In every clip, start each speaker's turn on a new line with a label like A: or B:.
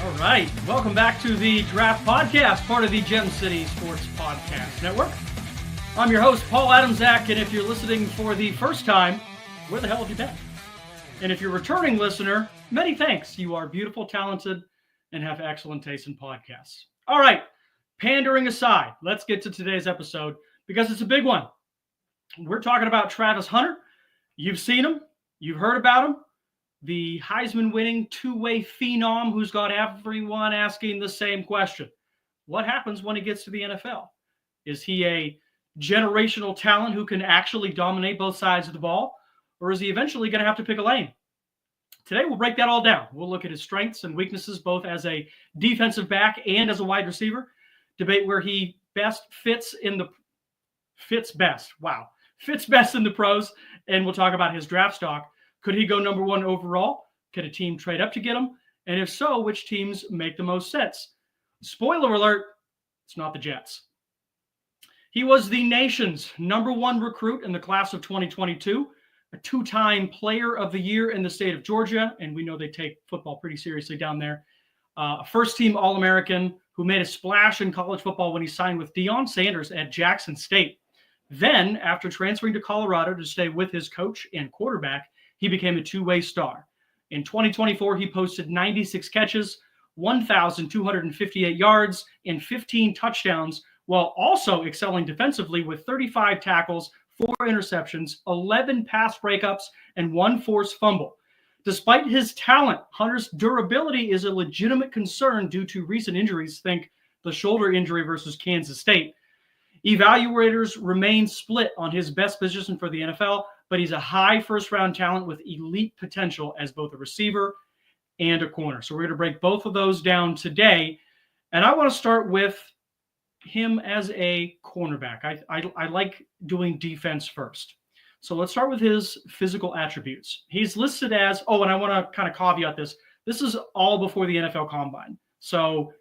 A: All right. Welcome back to the Draft Podcast, part of the Gem City Sports Podcast Network. I'm your host, Paul Adamczak, and if you're listening for the first time, where the hell have you been? And if you're a returning listener, many thanks. You are beautiful, talented, and have excellent taste in podcasts. All right. Pandering aside, let's get to today's episode because it's a big one. We're talking about Travis Hunter. You've seen him. You've heard about him. The Heisman-winning two-way phenom who's got everyone asking the same question. What happens when he gets to the NFL? Is he a generational talent who can actually dominate both sides of the ball? Or is he eventually going to have to pick a lane? Today, we'll break that all down. We'll look at his strengths and weaknesses, both as a defensive back and as a wide receiver. Debate where he fits best in the pros. And we'll talk about his draft stock. Could he go number one overall? Could a team trade up to get him? And if so, which teams make the most sense? Spoiler alert, it's not the Jets. He was the nation's number one recruit in the class of 2022, a two-time player of the year in the state of Georgia, and we know they take football pretty seriously down there. A first-team All-American who made a splash in college football when he signed with Deion Sanders at Jackson State. Then, after transferring to Colorado to stay with his coach and quarterback, he became a two-way star. In 2024, he posted 96 catches, 1,258 yards, and 15 touchdowns, while also excelling defensively with 35 tackles, 4 interceptions, 11 pass breakups, and 1 forced fumble. Despite his talent, Hunter's durability is a legitimate concern due to recent injuries. Think the shoulder injury versus Kansas State. Evaluators remain split on his best position for the NFL, but he's a high first-round talent with elite potential as both a receiver and a corner. So we're going to break both of those down today. And I want to start with him as a cornerback. I like doing defense first. So let's start with his physical attributes. He's listed as, and I want to kind of caveat this. This is all before the NFL Combine. So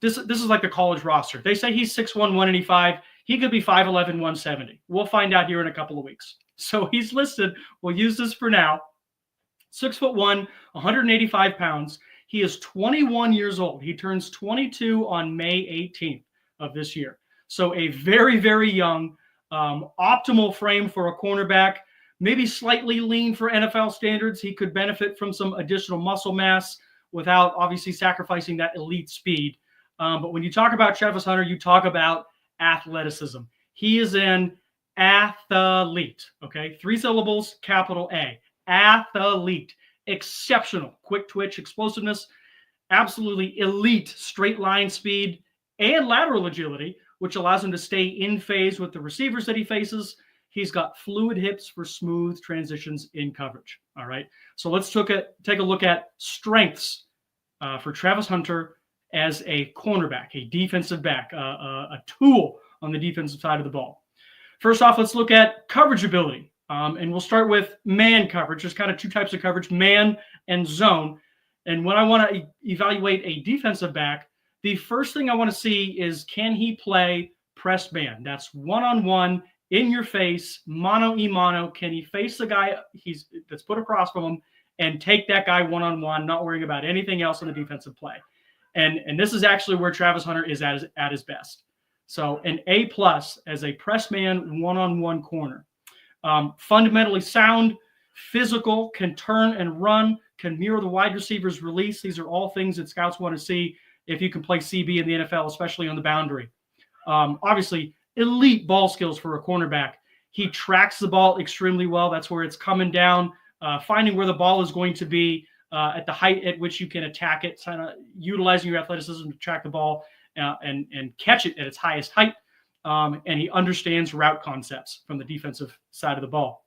A: this is like the college roster. They say he's 6'1", 185. He could be 5'11", 170. We'll find out here in a couple of weeks. So he's listed, we'll use this for now, 6'1", 185 pounds. He is 21 years old. He turns 22 on May 18th of this year. So a very, very young, optimal frame for a cornerback, maybe slightly lean for NFL standards. He could benefit from some additional muscle mass without obviously sacrificing that elite speed. But when you talk about Travis Hunter, you talk about athleticism. He is an athlete, okay? 3 syllables, capital A. Athlete. Exceptional. Quick twitch, explosiveness. Absolutely elite straight line speed and lateral agility, which allows him to stay in phase with the receivers that he faces. He's got fluid hips for smooth transitions in coverage, all right? So let's take a look at strengths for Travis Hunter as a cornerback, a defensive back, a tool on the defensive side of the ball. First off, let's look at coverage ability. And we'll start with man coverage. There's kind of 2 types of coverage, man and zone. And when I want to evaluate a defensive back, the first thing I want to see is, can he play press man? That's one-on-one, in your face, mano-a-mano. Can he face the guy that's put across from him and take that guy one-on-one, not worrying about anything else in the defensive play? And this is actually where Travis Hunter is at his best. So an A+ as a press man, one-on-one corner. Fundamentally sound, physical, can turn and run, can mirror the wide receiver's release. These are all things that scouts want to see if you can play CB in the NFL, especially on the boundary. Obviously, elite ball skills for a cornerback. He tracks the ball extremely well. That's where it's coming down, finding where the ball is going to be at the height at which you can attack it, kind of utilizing your athleticism to track the ball and catch it at its highest height. And he understands route concepts from the defensive side of the ball.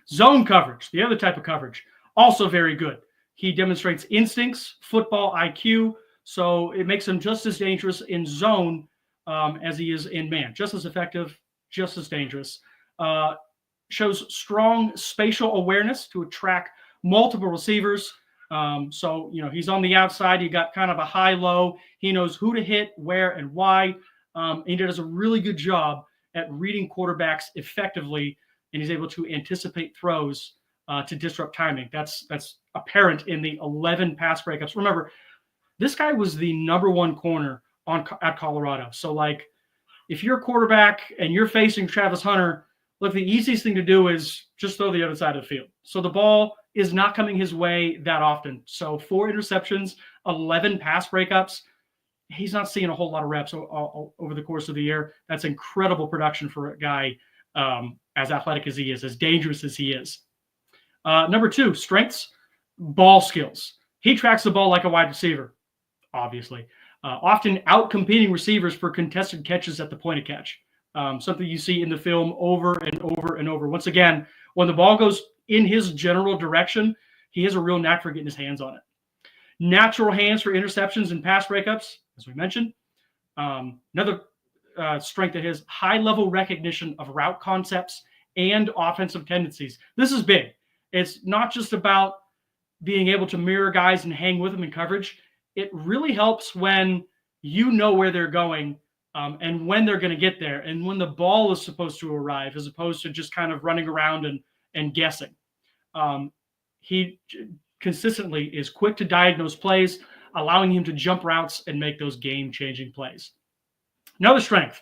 A: Zone coverage, the other type of coverage, also very good. He demonstrates instincts, football IQ, so it makes him just as dangerous in zone as he is in man. Just as effective, just as dangerous. Shows strong spatial awareness to track multiple receivers. So, he's on the outside. You got kind of a high-low. He knows who to hit, where, and why. And he does a really good job at reading quarterbacks effectively, and he's able to anticipate throws to disrupt timing. That's apparent in the 11 pass breakups. Remember, this guy was the number one corner at Colorado. So, like, if you're a quarterback and you're facing Travis Hunter, look, the easiest thing to do is just throw the other side of the field. So the ball is not coming his way that often. So 4 interceptions, 11 pass breakups. He's not seeing a whole lot of reps over the course of the year. That's incredible production for a guy as athletic as he is, as dangerous as he is. Number 2, strengths, ball skills. He tracks the ball like a wide receiver, obviously. Often out-competing receivers for contested catches at the point of catch. Something you see in the film over and over and over. Once again, when the ball goes in his general direction, he has a real knack for getting his hands on it. Natural hands for interceptions and pass breakups, as we mentioned. Another strength of his, high-level recognition of route concepts and offensive tendencies. This is big. It's not just about being able to mirror guys and hang with them in coverage. It really helps when you know where they're going and when they're going to get there and when the ball is supposed to arrive, as opposed to just kind of running around and guessing. He consistently is quick to diagnose plays, allowing him to jump routes and make those game-changing plays. Another strength,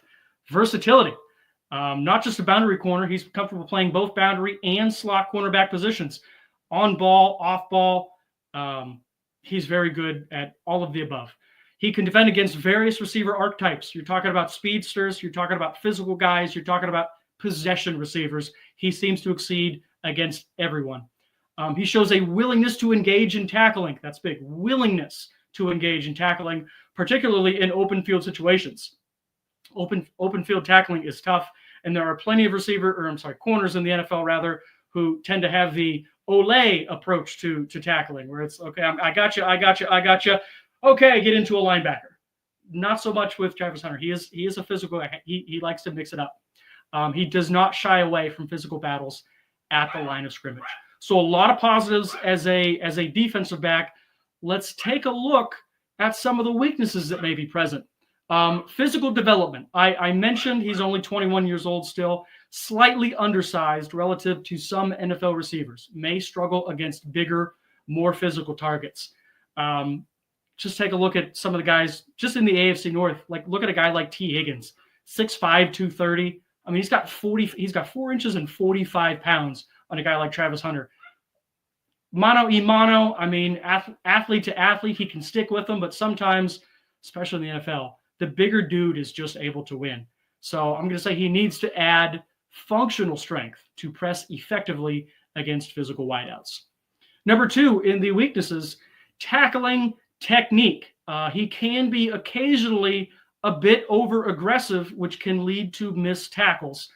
A: versatility. Not just a boundary corner. He's comfortable playing both boundary and slot cornerback positions. On ball, off ball. He's very good at all of the above. He can defend against various receiver archetypes. You're talking about speedsters. You're talking about physical guys. You're talking about possession receivers. He seems to exceed against everyone. He shows a willingness to engage in tackling. That's big. Willingness to engage in tackling, particularly in open field situations. Open field tackling is tough, and there are plenty of corners in the NFL rather, who tend to have the Olay approach to tackling, where it's, okay, I got you. Okay, get into a linebacker. Not so much with Travis Hunter. He is a physical guy. He likes to mix it up. He does not shy away from physical battles at the line of scrimmage. So a lot of positives as a defensive back. Let's take a look at some of the weaknesses that may be present. Physical development. I mentioned he's only 21 years old still, slightly undersized relative to some NFL receivers, may struggle against bigger, more physical targets. Just take a look at some of the guys just in the AFC North. Like, look at a guy like T. Higgins, 6'5", 230. I mean, he's got 4 inches and 45 pounds on a guy like Travis Hunter. Mano y mano, I mean, athlete to athlete, he can stick with them, but sometimes, especially in the NFL, the bigger dude is just able to win. So I'm going to say he needs to add functional strength to press effectively against physical wideouts. Number 2, in the weaknesses, tackling technique. He can be occasionally a bit over aggressive, which can lead to missed tackles.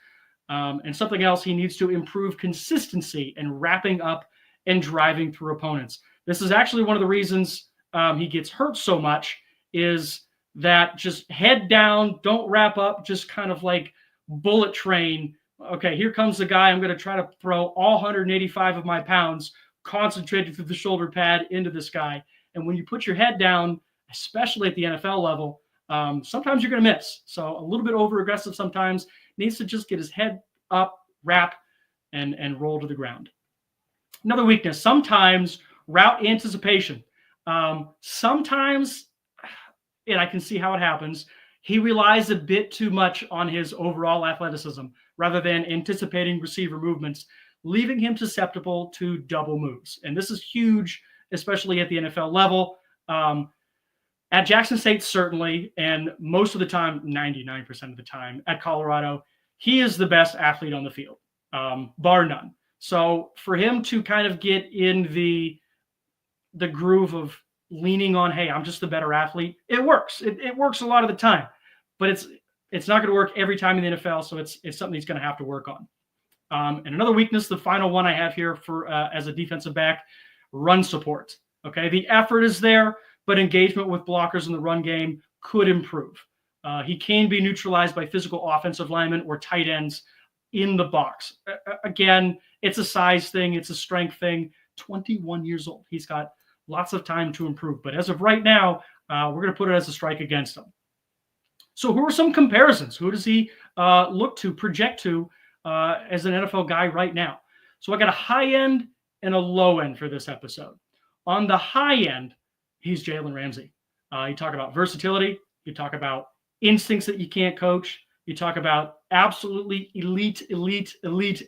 A: And something else, he needs to improve consistency and wrapping up and driving through opponents. This is actually one of the reasons he gets hurt so much, is that just head down, don't wrap up, just kind of like bullet train. Okay, here comes the guy. I'm going to try to throw all 185 of my pounds concentrated through the shoulder pad into this guy. And when you put your head down, especially at the NFL level, sometimes you're going to miss. So a little bit over aggressive sometimes, needs to just get his head up, wrap, and roll to the ground. Another weakness, sometimes route anticipation. Sometimes, and I can see how it happens, he relies a bit too much on his overall athleticism rather than anticipating receiver movements, leaving him susceptible to double moves. And this is huge, especially at the NFL level. At Jackson State, certainly, and most of the time, 99% of the time, at Colorado, he is the best athlete on the field, bar none. So for him to kind of get in the groove of leaning on, hey, I'm just the better athlete, it works. It works a lot of the time, but it's not going to work every time in the NFL, so it's something he's going to have to work on. And another weakness, the final one I have here for as a defensive back, run support. Okay, the effort is there, but engagement with blockers in the run game could improve. He can be neutralized by physical offensive linemen or tight ends in the box. Again, it's a size thing. It's a strength thing. 21 years old. He's got lots of time to improve. But as of right now, we're going to put it as a strike against him. So who are some comparisons? Who does he look to, project to as an NFL guy right now? So I got a high-end and a low end for this episode. On the high end, he's Jalen Ramsey. You talk about versatility. You talk about instincts that you can't coach. You talk about absolutely elite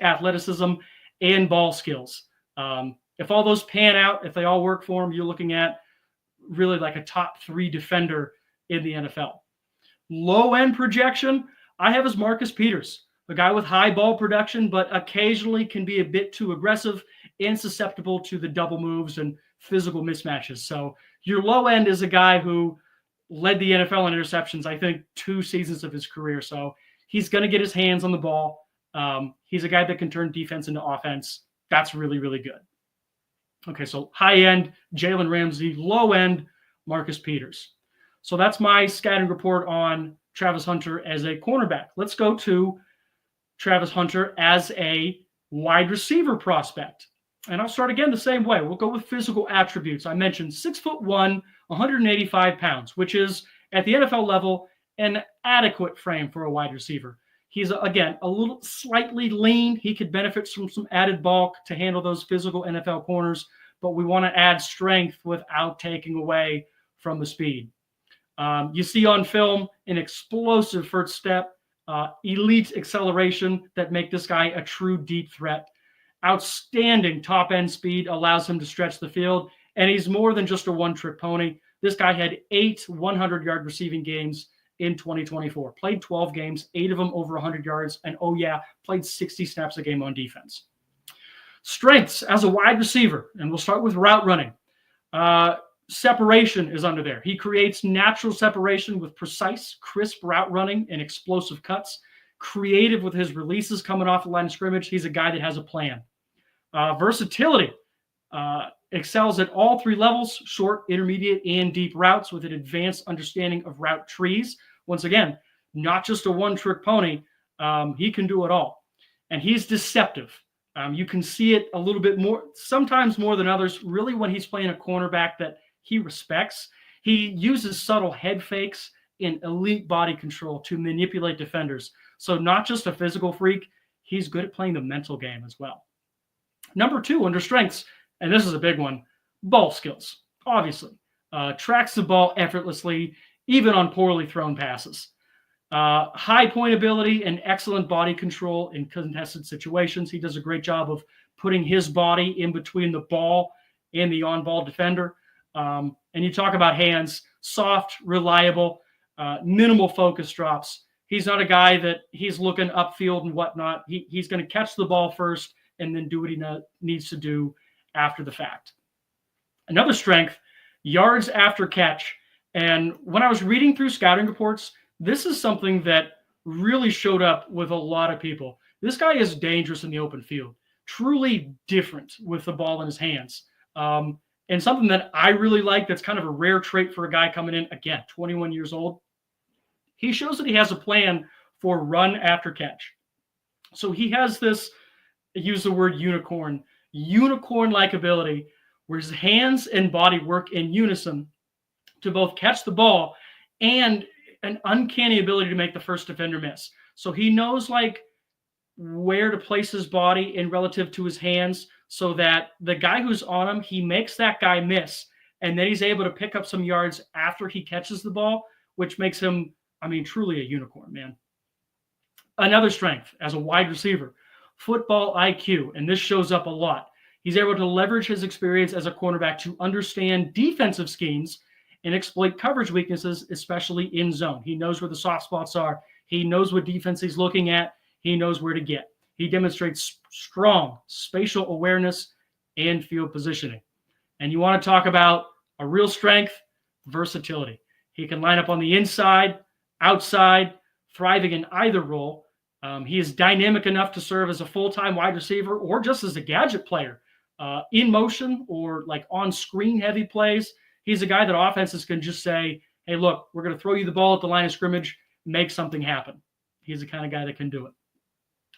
A: athleticism and ball skills. If all those pan out, if they all work for him, you're looking at really like a top 3 defender in the NFL. Low end projection, I have as Marcus Peters, a guy with high ball production, but occasionally can be a bit too aggressive and susceptible to the double moves and physical mismatches. So your low end is a guy who led the NFL in interceptions, I think 2 seasons of his career. So he's going to get his hands on the ball. He's a guy that can turn defense into offense. That's really, really good. Okay, so high end, Jalen Ramsey, low end, Marcus Peters. So that's my scouting report on Travis Hunter as a cornerback. Let's go to Travis Hunter as a wide receiver prospect. And I'll start again the same way. We'll go with physical attributes. I mentioned 6'1", 185 pounds, which is at the NFL level an adequate frame for a wide receiver. He's, again, a little slightly lean. He could benefit from some added bulk to handle those physical NFL corners, but we want to add strength without taking away from the speed. You see on film an explosive first step, elite acceleration that make this guy a true deep threat. Outstanding top-end speed allows him to stretch the field, and he's more than just a one-trick pony. This guy had 8 100-yard receiving games in 2024. Played 12 games, 8 of them over 100 yards, and played 60 snaps a game on defense. Strengths as a wide receiver, and we'll start with route running. Separation is under there. He creates natural separation with precise, crisp route running and explosive cuts. Creative with his releases coming off the line of scrimmage. He's a guy that has a plan. Versatility. Excels at all 3 levels, short, intermediate, and deep routes with an advanced understanding of route trees. Once again, not just a one-trick pony. He can do it all. And he's deceptive. You can see it a little bit more, sometimes more than others, really when he's playing a cornerback that he respects. He uses subtle head fakes and elite body control to manipulate defenders. So not just a physical freak, he's good at playing the mental game as well. Number 2, under strengths, and this is a big one, ball skills, obviously. Tracks the ball effortlessly, even on poorly thrown passes. High point ability and excellent body control in contested situations. He does a great job of putting his body in between the ball and the on-ball defender. And you talk about hands, soft, reliable, minimal focus drops. He's not a guy that he's looking upfield and whatnot. He's going to catch the ball first and then do what he needs to do after the fact. Another strength, yards after catch. And when I was reading through scouting reports, this is something that really showed up with a lot of people. This guy is dangerous in the open field, truly different with the ball in his hands. And something that I really like that's kind of a rare trait for a guy coming in, again, 21 years old. He shows that he has a plan for run after catch. So he has this, use the word unicorn-like ability where his hands and body work in unison to both catch the ball and an uncanny ability to make the first defender miss. So he knows like where to place his body in relative to his hands so that the guy who's on him, he makes that guy miss. And then he's able to pick up some yards after he catches the ball, which makes him, truly a unicorn, man. Another strength as a wide receiver, football IQ. And this shows up a lot. He's able to leverage his experience as a cornerback to understand defensive schemes and exploit coverage weaknesses, especially in zone. He knows where the soft spots are. He knows what defense he's looking at. He knows where to get. He demonstrates strong spatial awareness and field positioning. And you want to talk about a real strength, versatility. He can line up on the inside, outside, thriving in either role. He is dynamic enough to serve as a full-time wide receiver or just as a gadget player in motion or like on-screen heavy plays. He's a guy that offenses can just say, hey, look, we're going to throw you the ball at the line of scrimmage, make something happen. He's the kind of guy that can do it.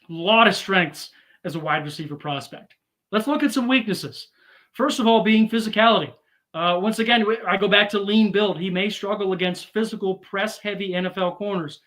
A: A lot of strengths as a wide receiver prospect. Let's look at some weaknesses. First of all, being physicality. Once again, I go back to lean build. He may struggle against physical, press-heavy NFL corners.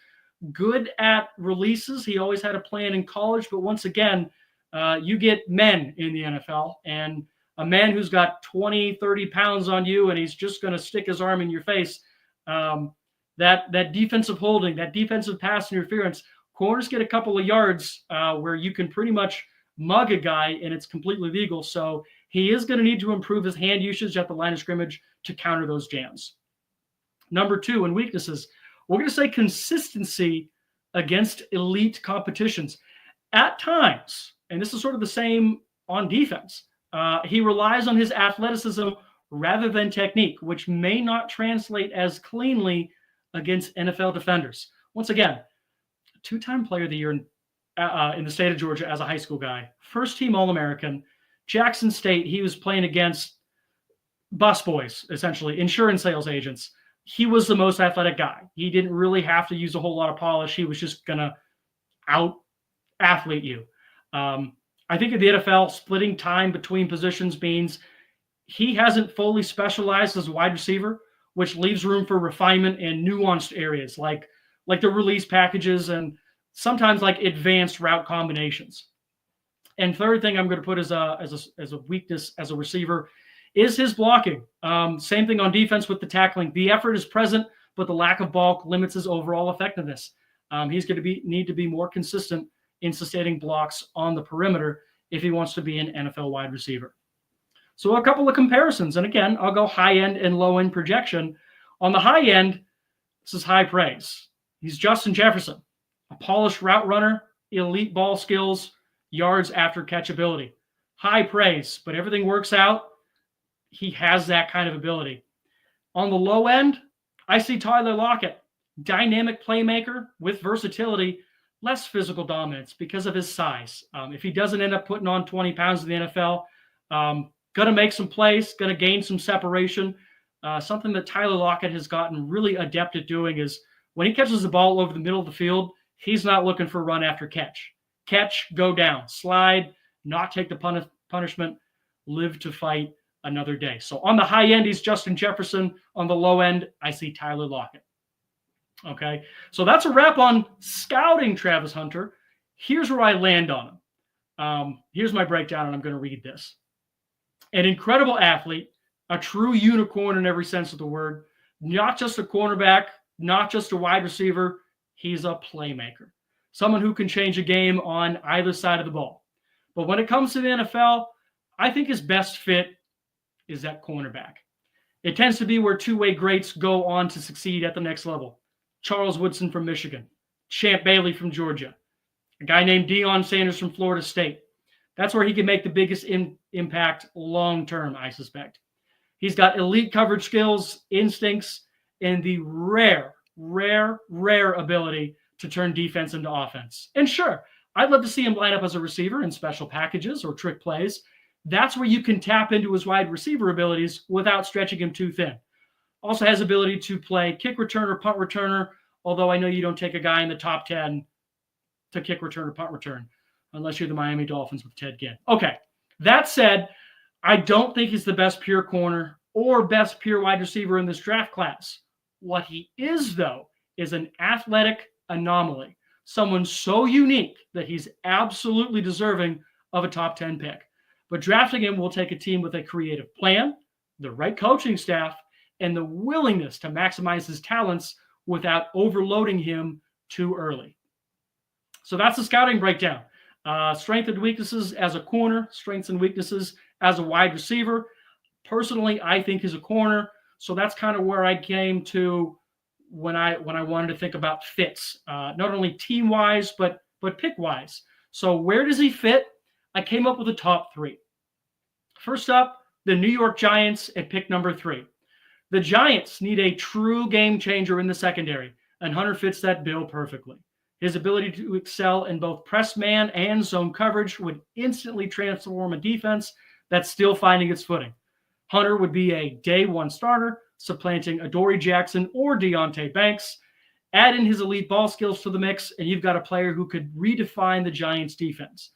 A: Good at releases. He always had a plan in college, but once again, You get men in the NFL, and a man who's got 20, 30 pounds on you, and he's just going to stick his arm in your face. That defensive holding, that defensive pass interference, corners get a couple of yards where you can pretty much mug a guy, and it's completely legal. So he is going to need to improve his hand usage at the line of scrimmage to counter those jams. Number 2, in weaknesses, we're going to say consistency against elite competitions. At times, and this is sort of the same on defense, he relies on his athleticism rather than technique, which may not translate as cleanly against NFL defenders. Once again, 2-time player of the year in the state of Georgia as a high school guy, first-team All-American, Jackson State. He was playing against busboys, essentially, insurance sales agents. He was the most athletic guy. He didn't really have to use a whole lot of polish. He was just going to out-athlete you. I think in the NFL, splitting time between positions means he hasn't fully specialized as a wide receiver, which leaves room for refinement and nuanced areas like the release packages and sometimes like advanced route combinations. And third thing I'm going to put as a weakness as a receiver is his blocking. Same thing on defense with the tackling. The effort is present, but the lack of bulk limits his overall effectiveness. He's going to need to be more consistent in sustaining blocks on the perimeter if he wants to be an NFL wide receiver. So a couple of comparisons. And again, I'll go high end and low end projection. On the high end, this is high praise. He's Justin Jefferson, a polished route runner, elite ball skills, yards after catch ability. High praise, but everything works out. He has that kind of ability. On the low end, I see Tyler Lockett, dynamic playmaker with versatility, less physical dominance because of his size. If he doesn't end up putting on 20 pounds in the NFL, going to make some plays, going to gain some separation. Something that Tyler Lockett has gotten really adept at doing is when he catches the ball over the middle of the field, he's not looking for run after catch. Catch, go down, slide, not take the punishment, live to fight another day. So on the high end, he's Justin Jefferson. On the low end, I see Tyler Lockett. Okay, so that's a wrap on scouting Travis Hunter. Here's where I land on him. Here's my breakdown, and I'm going to read this. An incredible athlete, a true unicorn in every sense of the word, not just a cornerback, not just a wide receiver. He's a playmaker, someone who can change a game on either side of the ball. But when it comes to the NFL, I think his best fit is at cornerback. It tends to be where two-way greats go on to succeed at the next level. Charles Woodson from Michigan, Champ Bailey from Georgia, a guy named Deion Sanders from Florida State. That's where he can make the biggest impact long-term, I suspect. He's got elite coverage skills, instincts, and the rare ability to turn defense into offense. And sure, I'd love to see him line up as a receiver in special packages or trick plays. That's where you can tap into his wide receiver abilities without stretching him too thin. Also has ability to play kick returner, punt returner, although I know you don't take a guy in the top 10 to kick return or punt return, unless you're the Miami Dolphins with Ted Ginn. Okay, that said, I don't think he's the best pure corner or best pure wide receiver in this draft class. What he is, though, is an athletic anomaly, someone so unique that he's absolutely deserving of a top 10 pick. But drafting him will take a team with a creative plan, the right coaching staff, and the willingness to maximize his talents without overloading him too early. So that's the scouting breakdown. Strengths and weaknesses as a corner, strengths and weaknesses as a wide receiver. Personally, I think he's a corner. So that's kind of where I came to when I wanted to think about fits, not only team-wise, but pick-wise. So where does he fit? I came up with a top 3. First up, the New York Giants at pick number 3. The Giants need a true game changer in the secondary, and Hunter fits that bill perfectly. His ability to excel in both press man and zone coverage would instantly transform a defense that's still finding its footing. Hunter would be a day one starter, supplanting Adoree Jackson or Deonte Banks. Add in his elite ball skills to the mix, and you've got a player who could redefine the Giants' defense.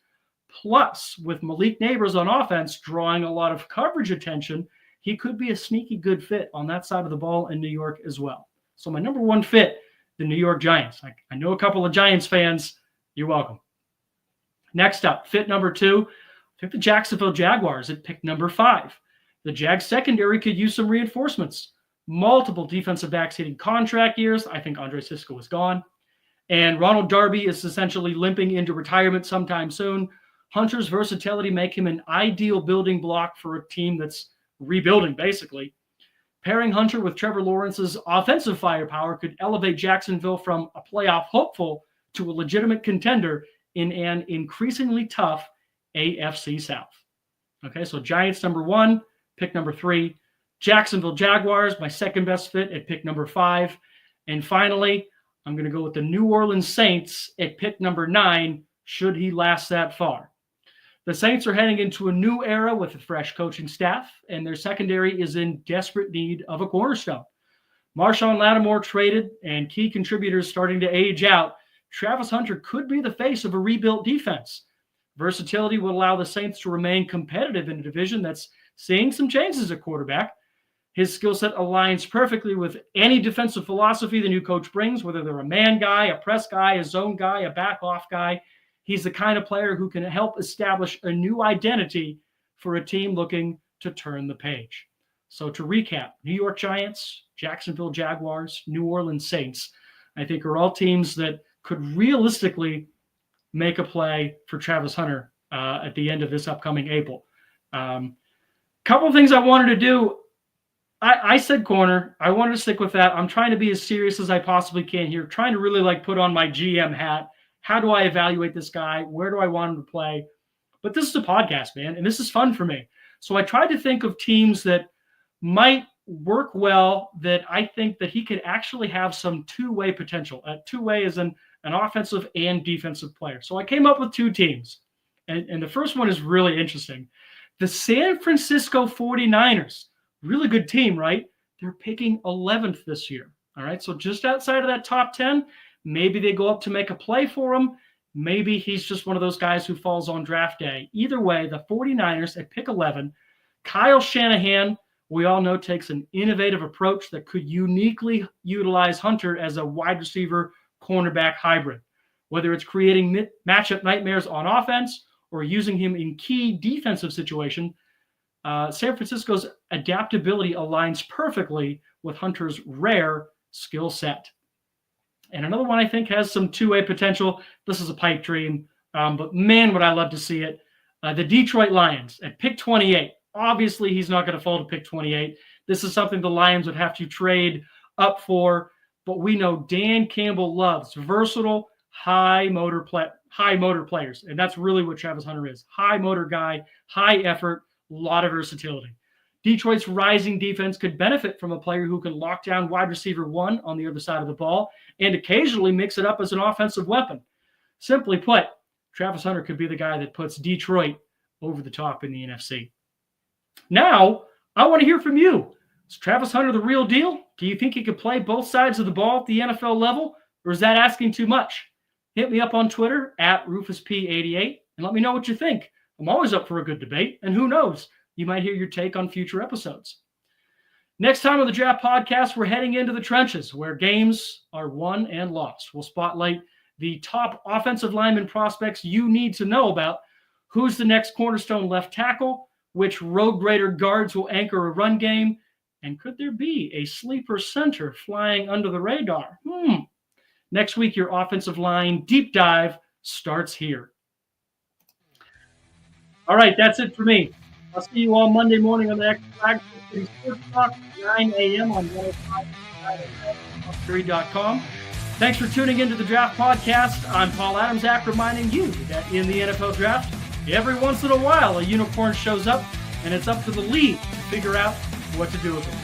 A: Plus, with Malik Neighbors on offense drawing a lot of coverage attention, he could be a sneaky good fit on that side of the ball in New York as well. So my number 1 fit, the New York Giants. I know a couple of Giants fans. You're welcome. Next up, fit number 2, I think the Jacksonville Jaguars at pick number 5. The Jags secondary could use some reinforcements. Multiple defensive backs hitting contract years. I think Andre Sisco is gone. And Ronald Darby is essentially limping into retirement sometime soon. Hunter's versatility make him an ideal building block for a team that's rebuilding, basically. Pairing Hunter with Trevor Lawrence's offensive firepower could elevate Jacksonville from a playoff hopeful to a legitimate contender in an increasingly tough AFC South. Okay, so Giants number 1, pick number 3. Jacksonville Jaguars, my second best fit at pick number 5. And finally, I'm going to go with the New Orleans Saints at pick number 9, should he last that far. The Saints are heading into a new era with a fresh coaching staff, and their secondary is in desperate need of a cornerstone. Marshawn Lattimore traded, and key contributors starting to age out. Travis Hunter could be the face of a rebuilt defense. Versatility will allow the Saints to remain competitive in a division that's seeing some changes at quarterback. His skill set aligns perfectly with any defensive philosophy the new coach brings, whether they're a man guy, a press guy, a zone guy, a back-off guy. He's the kind of player who can help establish a new identity for a team looking to turn the page. So to recap, New York Giants, Jacksonville Jaguars, New Orleans Saints, I think are all teams that could realistically make a play for Travis Hunter at the end of this upcoming April. Couple of things I wanted to do. I said corner. I wanted to stick with that. I'm trying to be as serious as I possibly can here, trying to really put on my GM hat. How do I evaluate this guy? Where do I want him to play? But this is a podcast, man, and this is fun for me. So I tried to think of teams that might work well, that I think that he could actually have some two-way potential. Two-way is an offensive and defensive player. So I came up with 2 teams, and the first one is really interesting. The San Francisco 49ers, really good team, right? They're picking 11th this year, all right? So just outside of that top 10, maybe they go up to make a play for him. Maybe he's just one of those guys who falls on draft day. Either way, the 49ers at pick 11, Kyle Shanahan, we all know, takes an innovative approach that could uniquely utilize Hunter as a wide receiver cornerback hybrid. Whether it's creating matchup nightmares on offense or using him in key defensive situation, San Francisco's adaptability aligns perfectly with Hunter's rare skill set. And another one I think has some two-way potential. This is a pipe dream, but man, would I love to see it. The Detroit Lions at pick 28. Obviously, he's not going to fall to pick 28. This is something the Lions would have to trade up for, but we know Dan Campbell loves versatile, high motor players, and that's really what Travis Hunter is. High motor guy, high effort, a lot of versatility. Detroit's rising defense could benefit from a player who can lock down wide receiver 1 on the other side of the ball and occasionally mix it up as an offensive weapon. Simply put, Travis Hunter could be the guy that puts Detroit over the top in the NFC. Now, I want to hear from you. Is Travis Hunter the real deal? Do you think he could play both sides of the ball at the NFL level, or is that asking too much? Hit me up on Twitter at RufusP88 and let me know what you think. I'm always up for a good debate, and who knows, you might hear your take on future episodes. Next time on the Draft Podcast, we're heading into the trenches where games are won and lost. We'll spotlight the top offensive lineman prospects you need to know about. Who's the next cornerstone left tackle? Which road grader guards will anchor a run game? And could there be a sleeper center flying under the radar? Next week, your offensive line deep dive starts here. All right, that's it for me. I'll see you all Monday morning on the X Flag Sports Talk, 9 a.m. on 105.com. Thanks for tuning into the Draft Podcast. I'm Paul Adamsack, reminding you that in the NFL Draft, every once in a while, a unicorn shows up, and it's up to the league to figure out what to do with it.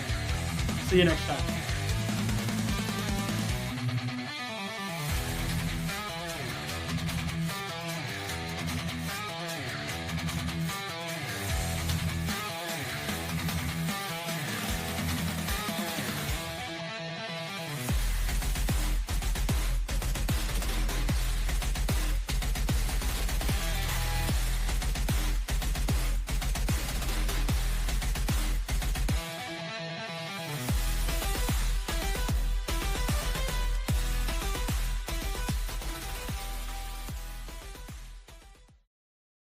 A: See you next time.